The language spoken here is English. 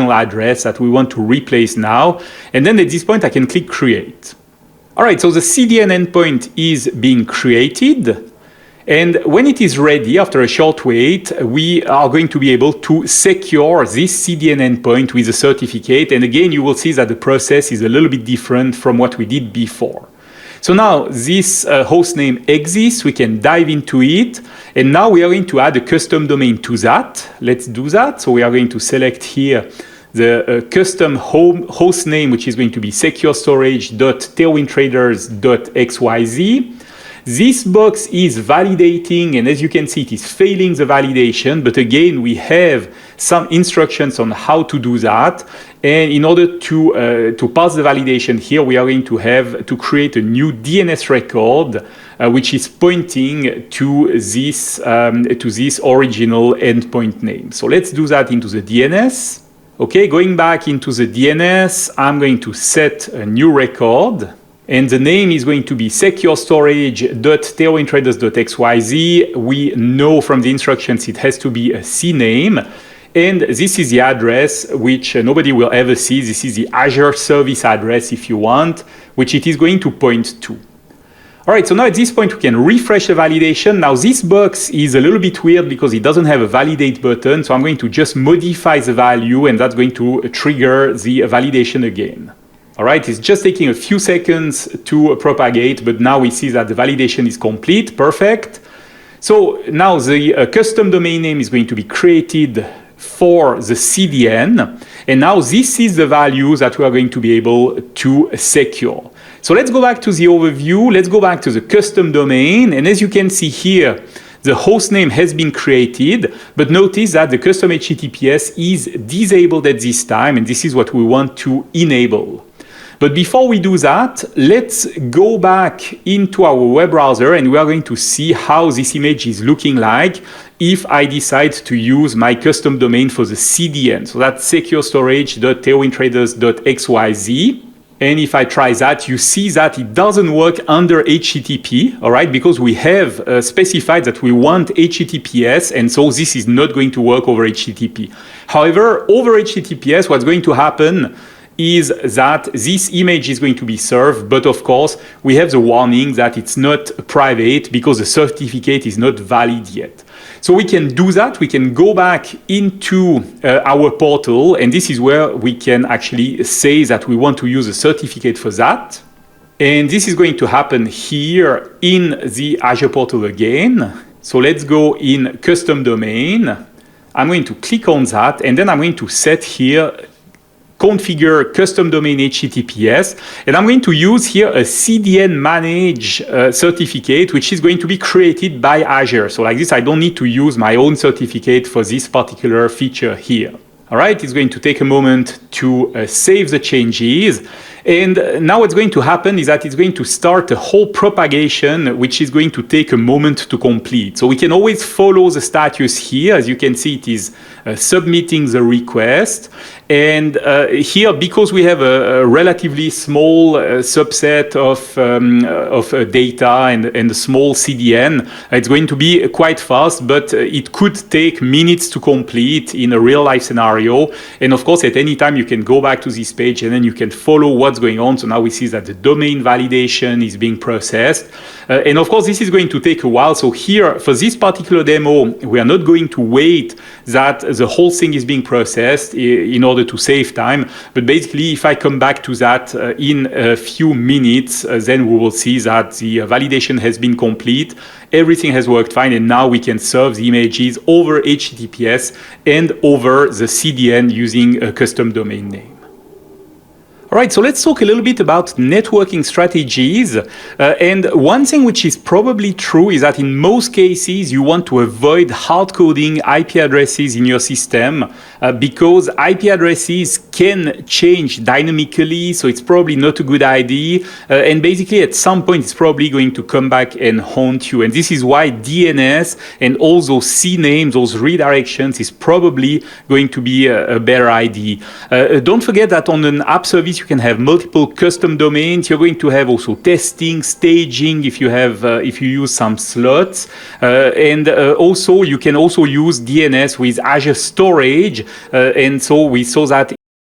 address that we want to replace now. And then at this point, I can click Create. All right, so the CDN endpoint is being created. And when it is ready, after a short wait, we are going to be able to secure this CDN endpoint with a certificate. And again, you will see that the process is a little bit different from what we did before. So now this host name exists, we can dive into it. And now we are going to add a custom domain to that. Let's do that. So we are going to select here the custom host name, which is going to be securestorage.tailwindtraders.xyz. This box is validating, and as you can see, it is failing the validation. But again, we have some instructions on how to do that. And in order to pass the validation here, we are going to have to create a new DNS record, which is pointing to this original endpoint name. So let's do that into the DNS. Okay, going back into the DNS, I'm going to set a new record. And the name is going to be securestorage.tailwindtraders.xyz. We know from the instructions it has to be a CNAME. And this is the address which nobody will ever see. This is the Azure service address, if you want, which it is going to point to. All right, so now at this point, we can refresh the validation. Now this box is a little bit weird because it doesn't have a validate button. So I'm going to just modify the value, and that's going to trigger the validation again. All right, it's just taking a few seconds to propagate, but now we see that the validation is complete. Perfect. So now the custom domain name is going to be created for the CDN. And now this is the value that we are going to be able to secure. So let's go back to the overview. Let's go back to the custom domain. And as you can see here, the host name has been created, but notice that the custom HTTPS is disabled at this time, and this is what we want to enable. But before we do that, let's go back into our web browser, and we are going to see how this image is looking like if I decide to use my custom domain for the CDN. So that's securestorage.tailwindtraders.xyz. And if I try that, you see that it doesn't work under HTTP, all right, because we have specified that we want HTTPS, and so this is not going to work over HTTP. However, over HTTPS, what's going to happen is that this image is going to be served, but of course, we have the warning that it's not private because the certificate is not valid yet. So we can do that. We can go back into our portal, and this is where we can actually say that we want to use a certificate for that. And this is going to happen here in the Azure portal again. So let's go in custom domain. I'm going to click on that, and then I'm going to set here configure custom domain HTTPS, and I'm going to use here a CDN manage certificate, which is going to be created by Azure. So like this, I don't need to use my own certificate for this particular feature here. All right, it's going to take a moment to save the changes. And now what's going to happen is that it's going to start a whole propagation, which is going to take a moment to complete. So we can always follow the status here. As you can see, it is submitting the request. And here, because we have a relatively small subset of data and a small CDN, it's going to be quite fast, but it could take minutes to complete in a real-life scenario. And of course, at any time, you can go back to this page and then you can follow what's going on. So now we see that the domain validation is being processed. And of course, this is going to take a while. So here, for this particular demo, we are not going to wait that the whole thing is being processed in order to save time. But basically, if I come back to that in a few minutes, then we will see that the validation has been complete. Everything has worked fine, and now we can serve the images over HTTPS and over the CDN using a custom domain name. All right, so let's talk a little bit about networking strategies. And one thing which is probably true is that in most cases, you want to avoid hard coding IP addresses in your system because IP addresses can change dynamically. So it's probably not a good idea. And basically, at some point, it's probably going to come back and haunt you. And this is why DNS and all those CNAMEs, those redirections, is probably going to be a better idea. Don't forget that on an app service, you can have multiple custom domains. You're going to have also testing, staging if you have if you use some slots, and also you can also use DNS with Azure Storage. And so we saw that